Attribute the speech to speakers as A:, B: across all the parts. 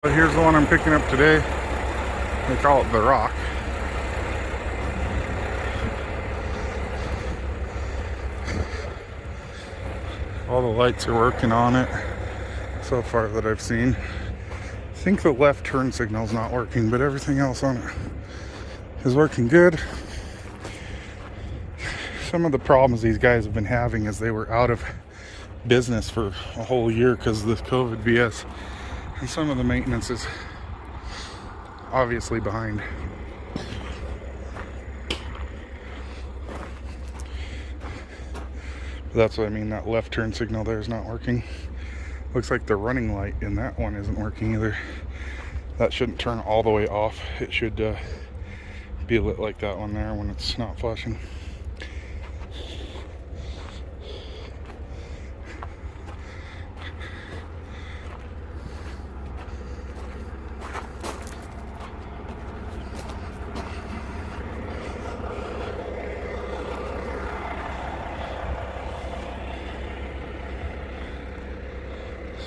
A: But here's the one I'm picking up today. They call it the Rock. All the lights are working on it so far that I've seen. I think the left turn signal's not working, but everything else on it is working good. Some of the problems these guys have been having is they were out of business for a whole year because of this COVID BS. And some of the maintenance is obviously behind. That's what I mean, that left turn signal there is not working. Looks like the running light in that one isn't working either. That shouldn't turn all the way off. It should be lit like that one there when it's not flashing.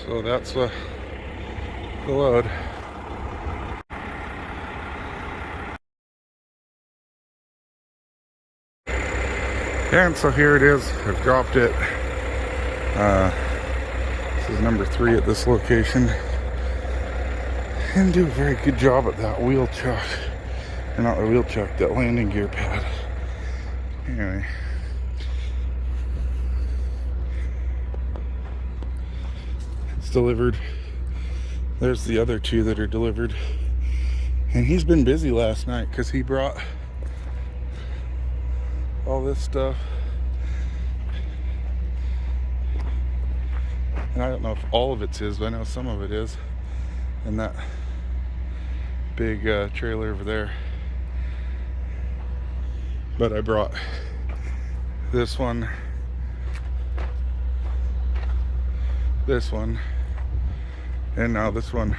A: So that's the load. And so here it is. I've dropped it. This is number 3 at this location. And do a very good job at that wheel chuck. Or not the wheel chuck, that landing gear pad. Anyway. Delivered. There's the other 2 that are delivered, and he's been busy last night because he brought all this stuff, and I don't know if all of it's his, but I know some of it is, and that big trailer over there. But I brought this one, and now this one.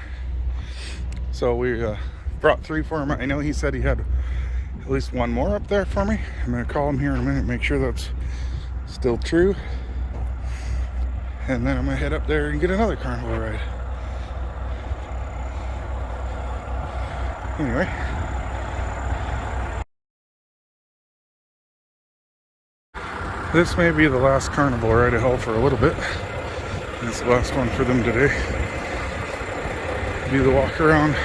A: So we brought 3 for him. I know he said he had at least 1 more up there for me. I'm gonna call him here in a minute, make sure that's still true, and then I'm gonna head up there and get another carnival ride. Anyway, this may be the last carnival ride I haul for a little bit. It's the last one for them today. Do the walk around.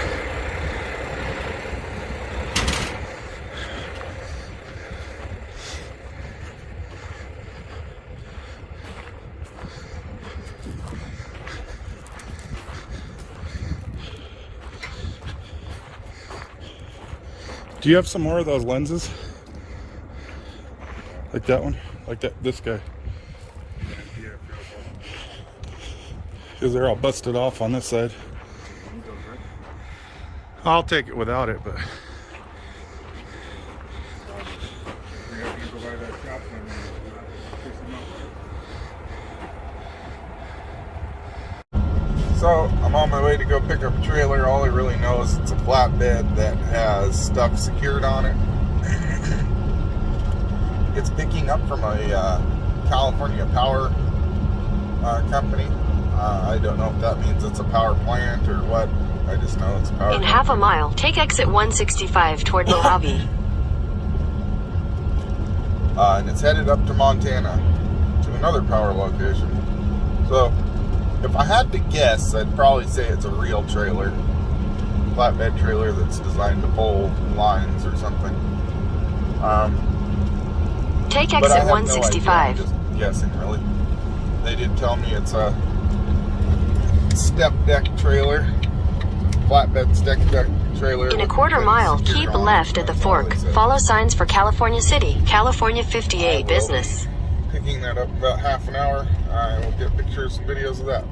A: Do you have some more of those lenses? Like that one? Like that, this guy? Because they're all busted off on this side. I'll take it without it, but so I'm on my way to go pick up a trailer. All I really know is it's a flatbed that has stuff secured on it. It's picking up from a California power company. I don't know if that means it's a power plant or what. I just know it's a power.
B: In half a mile, take exit 165 toward Mojave.
A: And it's headed up to Montana to another power location. So, if I had to guess, I'd probably say it's a real trailer. Flatbed trailer that's designed to pull lines or something.
B: Take exit 165.
A: I'm just guessing, really. They did tell me it's a step deck trailer, flatbed step deck trailer.
B: In a quarter mile, keep left at the fork. Follow signs for California City, California 58 business.
A: Picking that up about half an hour. I will get pictures and videos of that.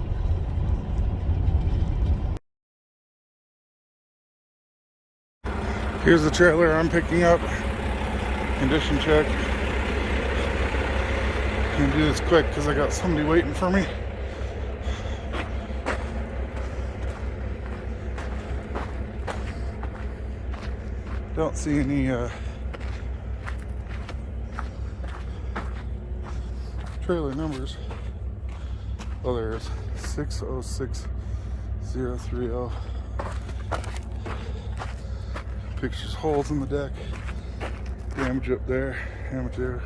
A: Here's the trailer I'm picking up. Condition check. I'm gonna do this quick because I got somebody waiting for me. Don't see any trailer numbers. Oh, there is 606030.
C: Pictures holes in the deck. Damage up there, damage there.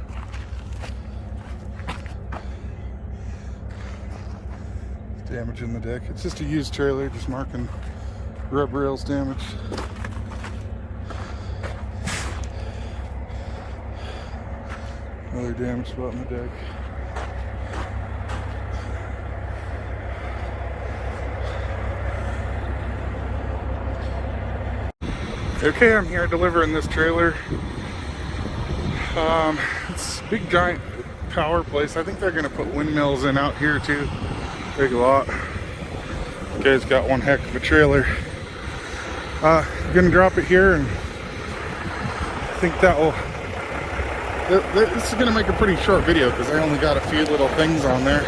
C: Damage in the deck. It's just a used trailer, just marking rub rails damage. Another damage spot in the deck. Okay, I'm here delivering this trailer. It's a big giant power place. I think they're gonna put windmills in out here too. Big lot. You guys got one heck of a trailer. Gonna drop it here, and I think that will. This is gonna make a pretty short video because I only got a few little things on there.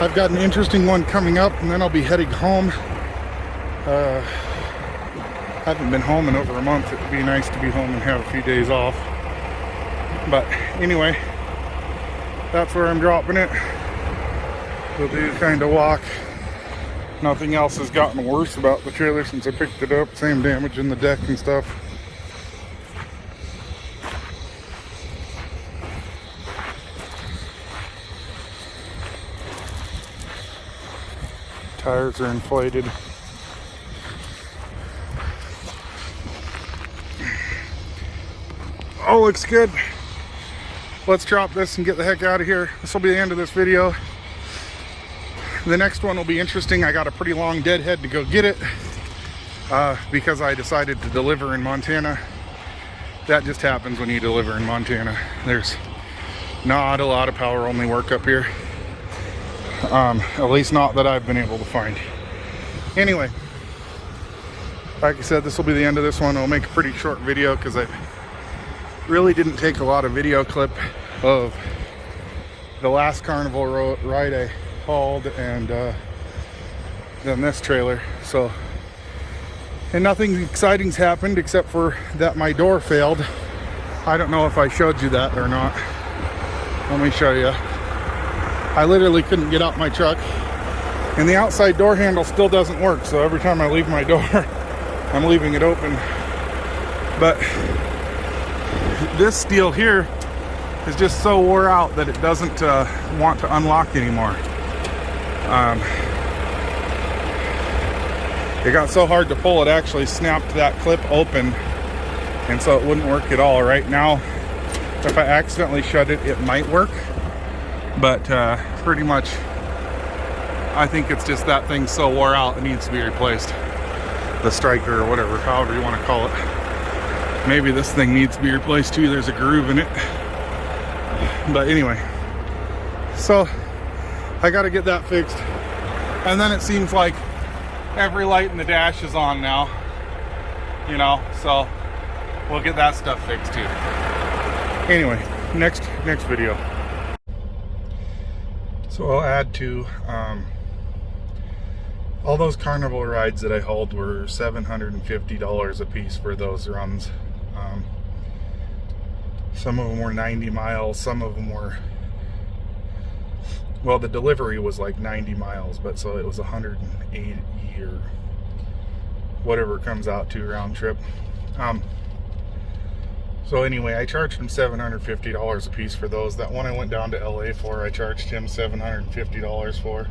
C: I've got an interesting one coming up, and then I'll be heading home. Haven't been home in over a month. It would be nice to be home and have a few days off. But anyway, that's where I'm dropping it. We'll do kind of walk. Nothing else has gotten worse about the trailer since I picked it up. Same damage in the deck and stuff. Tires are inflated. Oh, looks good. Let's drop this and get the heck out of here. This will be the end of this video. The next one will be interesting. I got a pretty long deadhead to go get it because I decided to deliver in Montana. That just happens when you deliver in Montana. There's not a lot of power only work up here. At least not that I've been able to find. Anyway, like I said, this will be the end of this one. I'll make a pretty short video because I really didn't take a lot of video clip of the last carnival ride I hauled and then this trailer. So, and nothing exciting's happened except for that my door failed. I don't know if I showed you that or not. Let me show you. I literally couldn't get out my truck, and the outside door handle still doesn't work. So every time I leave my door, I'm leaving it open. But this steel here is just so wore out that it doesn't want to unlock anymore. It got so hard to pull, it actually snapped that clip open, and so it wouldn't work at all. Right now, if I accidentally shut it, it might work, but pretty much I think it's just that thing's so wore out it needs to be replaced. The striker or whatever, however you want to call it. Maybe this thing needs to be replaced too. There's a groove in it. But anyway, so I got to get that fixed. And then it seems like every light in the dash is on now, you know, so we'll get that stuff fixed too. Anyway, next video. So I'll add to all those carnival rides that I hauled were $750 a piece for those runs. Some of them were 90 miles, some of them were, well, the delivery was like 90 miles, but so it was 180 or whatever it comes out to round trip. So anyway, I charged him $750 a piece for those. That one I went down to LA for, I charged him $750 for.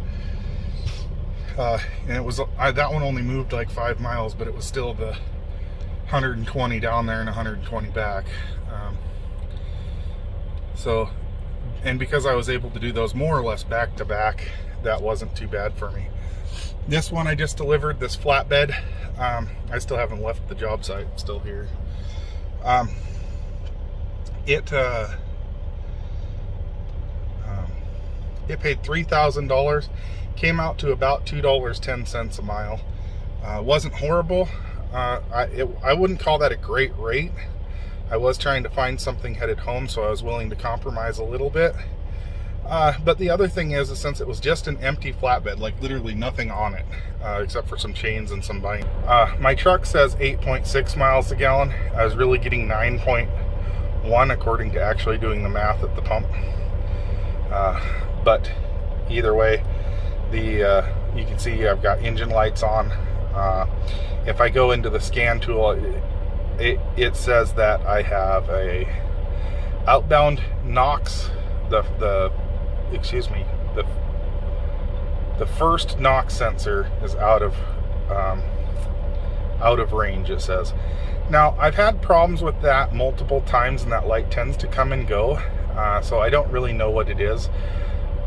C: And it was, that one only moved like 5 miles, but it was still the 120 down there and 120 back. So, and because I was able to do those more or less back to back, that wasn't too bad for me. This one I just delivered, this flatbed. I still haven't left the job site, I'm still here. It paid $3,000, came out to about $2.10 a mile. Wasn't horrible. I wouldn't call that a great rate. I was trying to find something headed home, so I was willing to compromise a little bit. But the other thing is since it was just an empty flatbed, like literally nothing on it, except for some chains and some binding. My truck says 8.6 miles a gallon. I was really getting 9.1 according to actually doing the math at the pump. But either way, the you can see I've got engine lights on. If I go into the scan tool, it says that I have a outbound NOx, the first NOx sensor is out of range, it says. Now, I've had problems with that multiple times, and that light tends to come and go, so I don't really know what it is.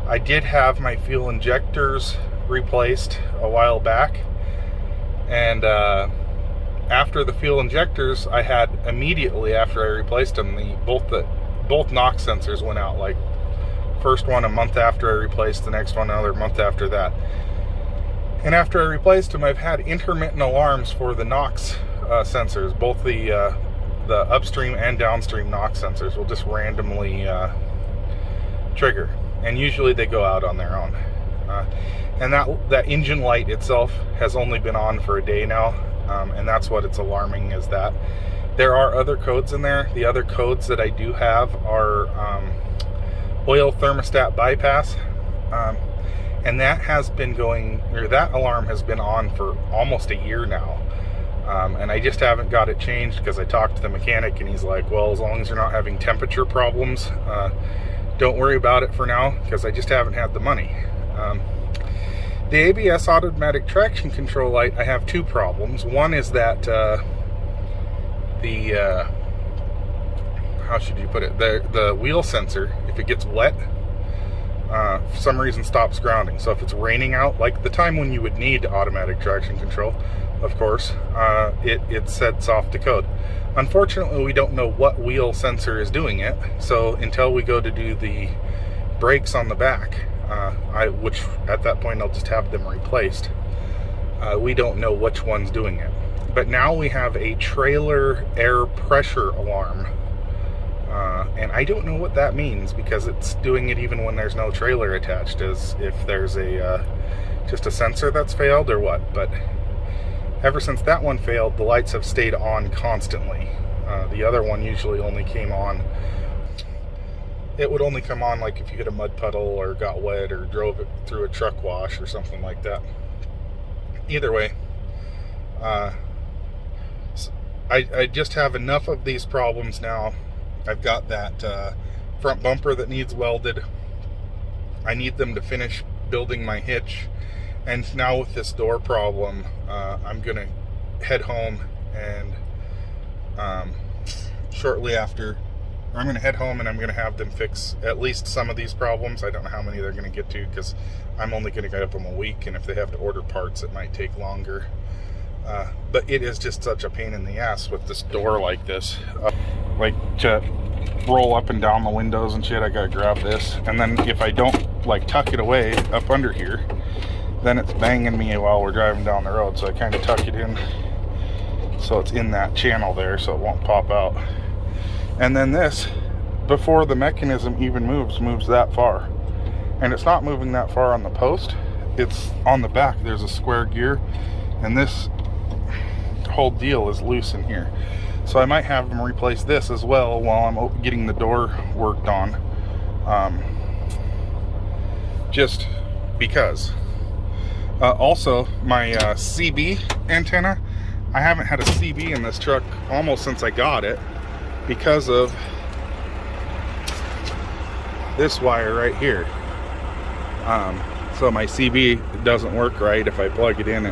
C: I did have my fuel injectors replaced a while back, and after the fuel injectors, I had immediately after I replaced them, both NOx sensors went out. Like, first one a month after I replaced, the next one another month after that. And after I replaced them, I've had intermittent alarms for the NOx sensors. Both the upstream and downstream NOx sensors will just randomly trigger, and usually they go out on their own. And that engine light itself has only been on for a day now, and that's what it's alarming, is that there are other codes in there. The other codes that I do have are oil thermostat bypass, and that has been going, or that alarm has been on for almost a year now, and I just haven't got it changed because I talked to the mechanic and he's like, well, as long as you're not having temperature problems, don't worry about it for now, because I just haven't had the money. The ABS automatic traction control light, I have two problems. One is that how should you put it? The wheel sensor, if it gets wet, for some reason stops grounding. So if it's raining out, like the time when you would need automatic traction control, of course, it sets off the code. Unfortunately, we don't know what wheel sensor is doing it, so until we go to do the brakes on the back, which at that point I'll just have them replaced, we don't know which one's doing it. But now we have a trailer air pressure alarm, and I don't know what that means, because it's doing it even when there's no trailer attached, as if there's just a sensor that's failed or what. But ever since that one failed, the lights have stayed on constantly. The other one usually only came on, it would only come on like if you hit a mud puddle or got wet or drove it through a truck wash or something like that. Either way, I just have enough of these problems now. I've got that front bumper that needs welded. I need them to finish building my hitch. And now with this door problem, I'm going to head home and shortly after, I'm going to head home and I'm going to have them fix at least some of these problems. I don't know how many they're going to get to, because I'm only going to give them a week, and if they have to order parts, it might take longer. But it is just such a pain in the ass with this door like this. Like, to roll up and down the windows and shit, I gotta grab this. And then if I don't, like, tuck it away up under here, then it's banging me while we're driving down the road. So I kind of tuck it in so it's in that channel there, so it won't pop out. And then this, before the mechanism even moves that far. And it's not moving that far on the post. It's on the back. There's a square gear, and this whole deal is loose in here. So I might have them replace this as well while I'm getting the door worked on. Just because. Also, my CB antenna, I haven't had a CB in this truck almost since I got it, because of this wire right here. So my CB doesn't work right. If I plug it in,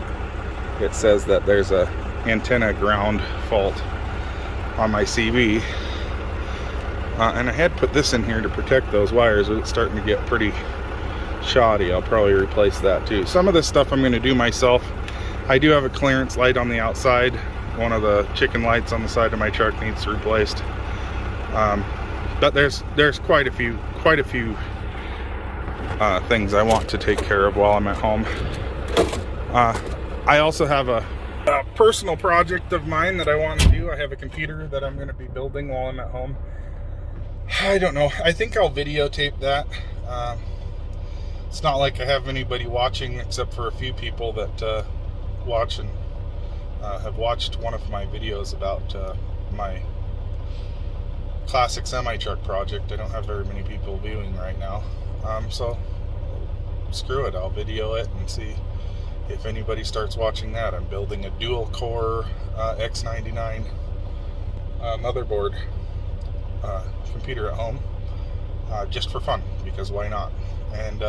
C: it says that there's a antenna ground fault on my CB. And I had put this in here to protect those wires, but it's starting to get pretty shoddy. I'll probably replace that too. Some of this stuff I'm going to do myself. I do have a clearance light on the outside. One of the chicken lights on the side of my truck needs replaced. But there's quite a few things I want to take care of while I'm at home. I also have a personal project of mine that I want to do. I have a computer that I'm going to be building while I'm at home. I don't know. I think I'll videotape that. It's not like I have anybody watching except for a few people that watch and have watched one of my videos about my classic semi-truck project. I don't have very many people viewing right now. So screw it. I'll video it and see if anybody starts watching that, I'm building a dual core X99 motherboard computer at home, just for fun, because why not? And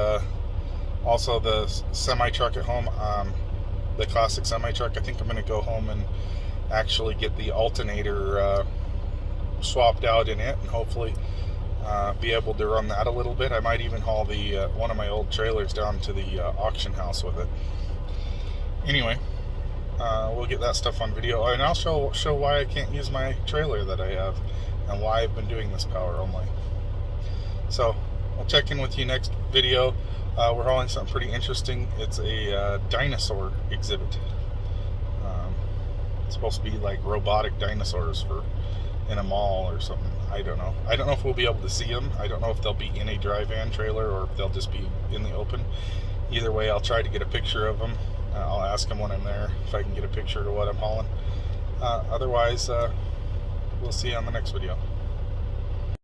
C: also the semi truck at home, the classic semi truck. I think I'm going to go home and actually get the alternator swapped out in it, and hopefully be able to run that a little bit. I might even haul the one of my old trailers down to the auction house with it. Anyway, we'll get that stuff on video, and I'll show why I can't use my trailer that I have and why I've been doing this power only. So I'll check in with you next video. We're hauling something pretty interesting. It's a dinosaur exhibit. It's supposed to be like robotic dinosaurs in a mall or something. I don't know. I don't know if we'll be able to see them. I don't know if they'll be in a dry van trailer or if they'll just be in the open. Either way, I'll try to get a picture of them. I'll ask them when I'm there if I can get a picture of what I'm hauling. Otherwise, we'll see you on the next video.